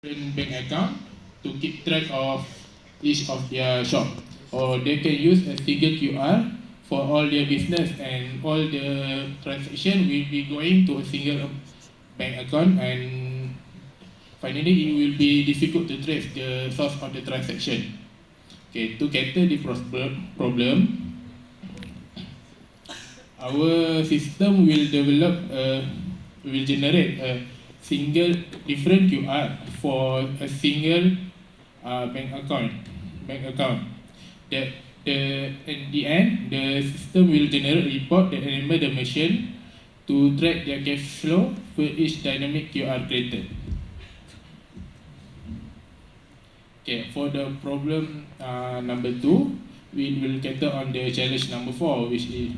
bank account to keep track of each of their shop, or they can use a single QR for all their business, and all the transaction will be going to a single bank account, and finally it will be difficult to trace the source of the transaction. Okay, to cater the problem, our system will generate a single different QR for a single bank account. That in the end, the system will generate a report that enable the machine to track their cash flow for each dynamic QR created. Okay, for the problem number 2, we will cater on the challenge number 4, which is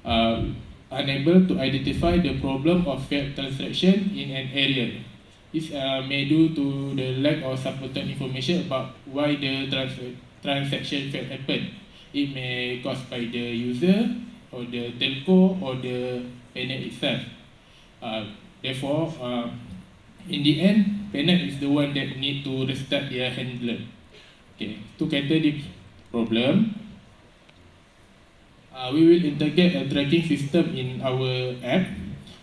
uh, unable to identify the problem of failed transaction in an area. This may due to the lack of supported information about why the transaction failed happen. It may caused by the user or the telco or the Paynet itself. Therefore, in the end, Paynet is the one that need to restart their handler. Okay, to cater the problem, we will integrate a tracking system in our app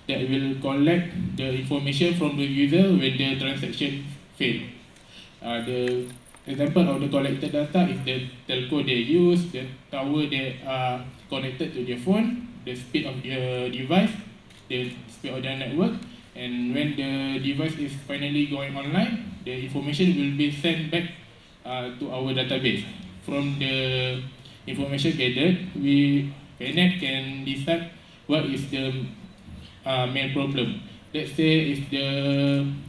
that will collect the information from the user when the transaction fail. The example of the collected data is the telco they use, the tower that are connected to their phone, the speed of the device, the speed of their network, and when the device is finally going online, the information will be sent back to our database. From the information gathered, Paynet can decide what is the main problem. Let's say if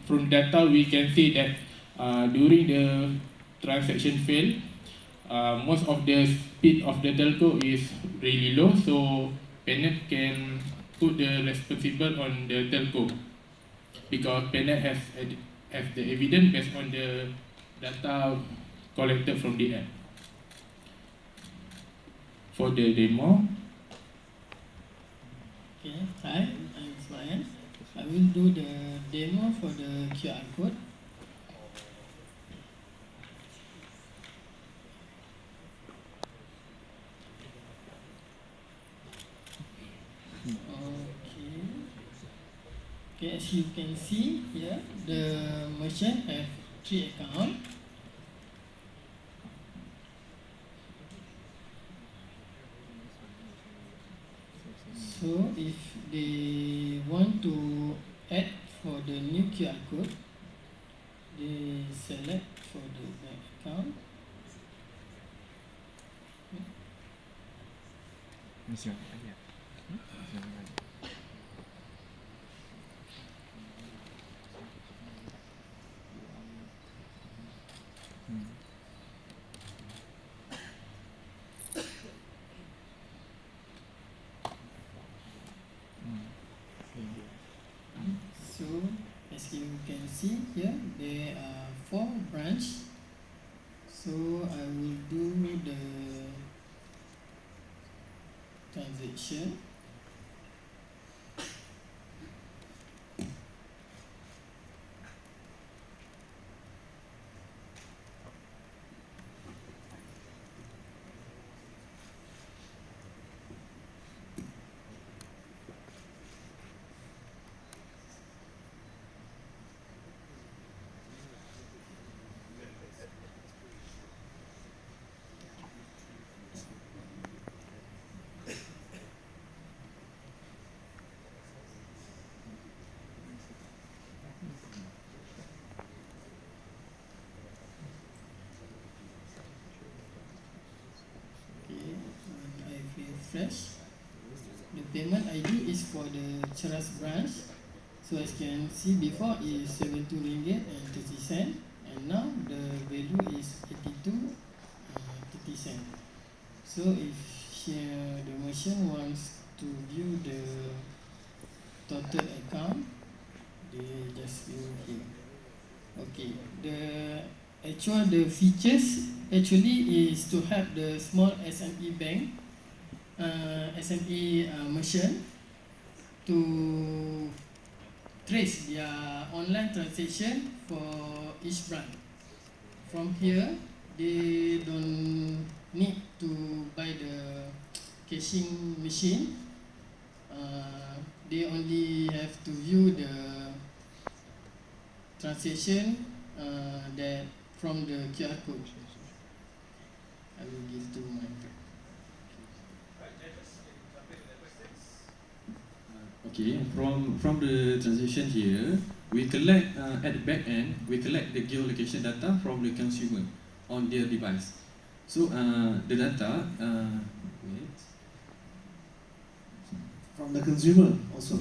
from data we can see that during the transaction fail, most of the speed of the telco is really low, so Paynet can put the responsible on the telco, because Paynet has the evidence based on the data collected from the app. For the demo, okay, hi, I'm Ismail. I will do the demo for the QR code. Okay, as you can see here, the merchant have 3 accounts. So if they want to add for the new QR code, they select for the bank account. So as you can see here, there are 4 branches. So I will do the transaction. Refresh. The payment ID is for the Cheras branch. So as you can see before is 72 ringgit and 30 cent, and now the value is 82 30 cent. So if the merchant wants to view the total account, they just view here. Okay, the features actually is to help the small SME bank, SME merchant to trace their online transaction for each brand. From here, they don't need to buy the cashing machine. They only have to view the transaction that from the QR code. I will give to my friend. Okay, from the transaction here, we collect at the back end, we collect the geolocation data from the consumer on their device. So the data, wait. From the consumer also.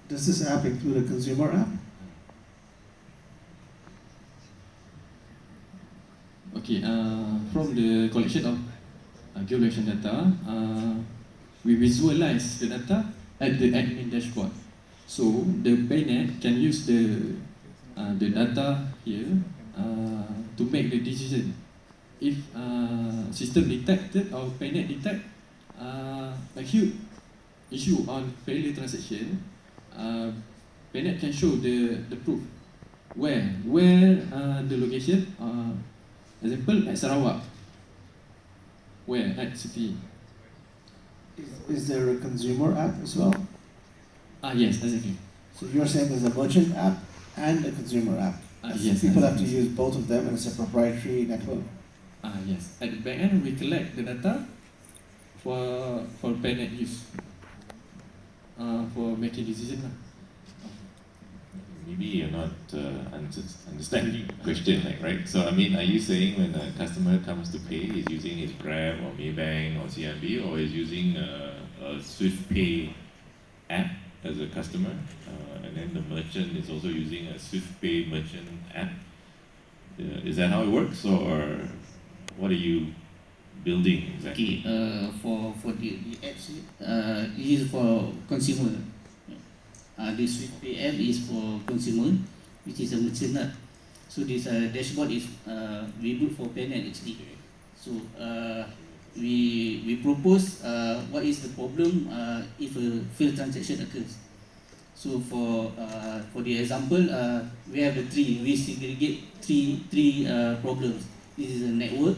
Does this app include a consumer app? Okay, from the collection of geolocation data, we visualize the data at the admin dashboard. So the Paynet can use the data here to make the decision. If system detected or Paynet detect a huge issue on failure transaction, Paynet can show the proof where the location. Example at Sarawak. Where at city? Is there a consumer app as well? Yes, exactly. So you're saying there's a merchant app and a consumer app. Yes. People have to use both of them, and it's a proprietary network. Yes. At the back end, we collect the data for Paynet use for making decision. Maybe you're not understanding the question, right? So I mean, are you saying when a customer comes to pay, he's using his Grab or Maybank or CIMB, or is using a Swift Pay app as a customer, and then the merchant is also using a Swift Pay merchant app? Is that how it works, or what are you building exactly? Okay, for the apps, it is for consumer. The Swift Pay app is for consumer, which is a merchant app. So this dashboard is we built for Paynet actually. So we propose what is the problem if a failed transaction occurs. So for the example, we have the we segregate three problems. This is a network,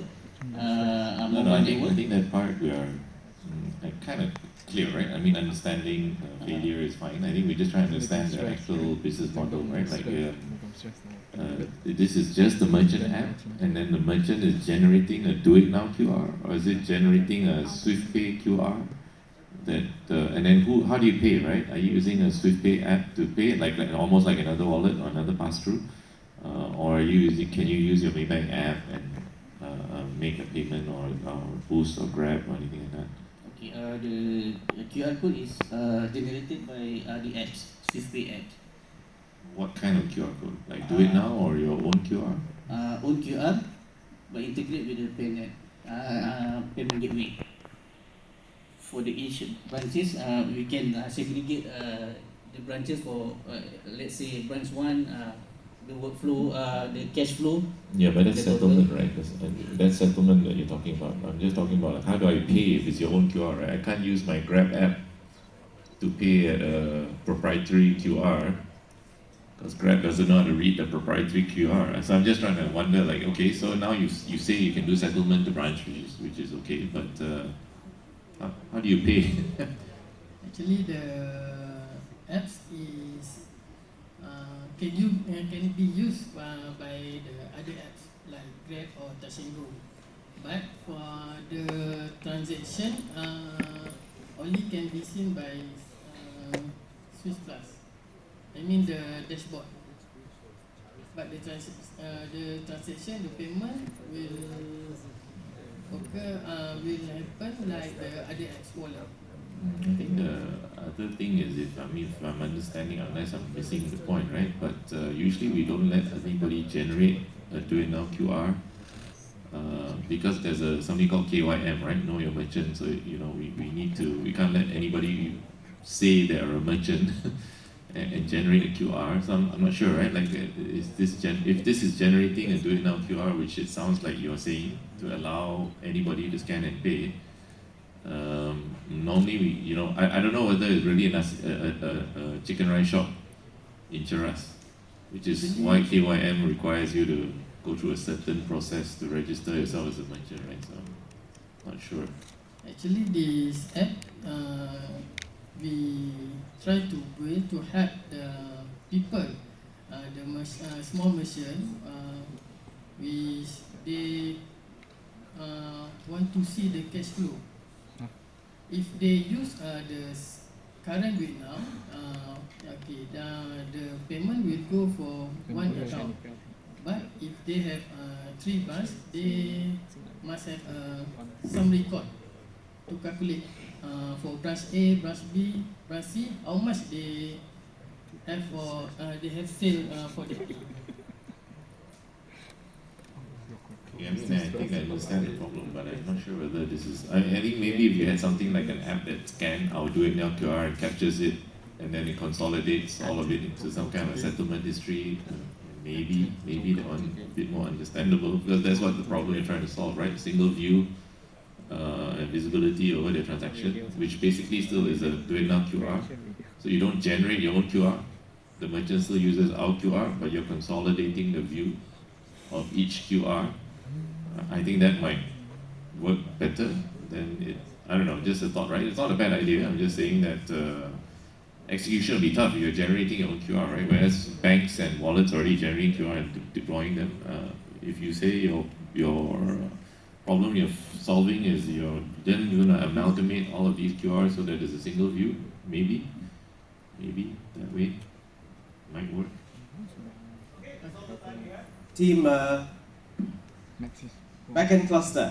mobile I network. think that part we are kind of clear, right? I mean, understanding failure is fine. I think we just try to understand the actual business model, right? Like this is just the merchant app, and then the merchant is generating a Do It Now QR, or is it generating a Swift Pay QR? That and then how do you pay, right? Are you using a Swift Pay app to pay, like almost like another wallet or another pass-through, or can you use your Maybank app and make a payment or Boost or Grab or anything like that? Okay, the QR code is generated by the apps, Swift Pay apps. What kind of QR code? Like Do It Now or your own QR? Own QR, but integrate with the Paynet payment gateway. For the each branches, we can segregate the branches for let's say branch 1, the workflow, the cash flow. Yeah, but that's settlement, right? That's settlement that you're talking about. I'm just talking about how do I pay if it's your own QR, right? I can't use my Grab app to pay at a proprietary QR because Grab doesn't know how to read the proprietary QR. So I'm just trying to wonder, like, okay, so now you say you can do settlement to branch, which is okay, but how do you pay? Actually, the apps is can it be used by the other apps like Grab or Touch and Go, but for the transaction only can be seen by Swiss Plus. I mean the dashboard. But the transaction, the payment will happen like the other apps wallet. I think the other thing is if I'm understanding, unless I'm missing the point, right? But usually we don't let anybody generate a Do It Now QR because there's something called KYM, right? Know Your Merchant. So we can't let anybody say they're a merchant and generate a QR. So I'm not sure, right? Like, if this is generating a Do It Now QR, which it sounds like you're saying to allow anybody to scan and pay. Normally, I don't know whether it's really a chicken rice shop in Cheras, which is why KYM requires you to go through a certain process to register yourself as a merchant, right? So I'm not sure. Actually, this app, we try to build to help the people, small merchant, they want to see the cash flow. If they use current rate now, okay, the payment will go for one account. But if they have 3 branch, they must have some record to calculate for branch A, branch B, branch C, how much they have for sale for the day. Yeah, I think I understand the problem, but I'm not sure whether this is. I think maybe if you had something like an app that scan our Do It Now QR and captures it, and then it consolidates all of it into some kind of settlement history. Maybe that one a bit more understandable, because that's what the problem you're trying to solve, right? Single view and visibility over the transaction, which basically still is a Do It Now QR. So you don't generate your own QR. The merchant still uses our QR, but you're consolidating the view of each QR. I think that might work better than it. I don't know, just a thought, right? It's not a bad idea. I'm just saying that execution will be tough if you're generating your own QR, right? Whereas banks and wallets are already generating QR and deploying them. If you say your problem you're solving is you're then going to amalgamate all of these QRs so that there's a single view, maybe that way might work. Team backend cluster.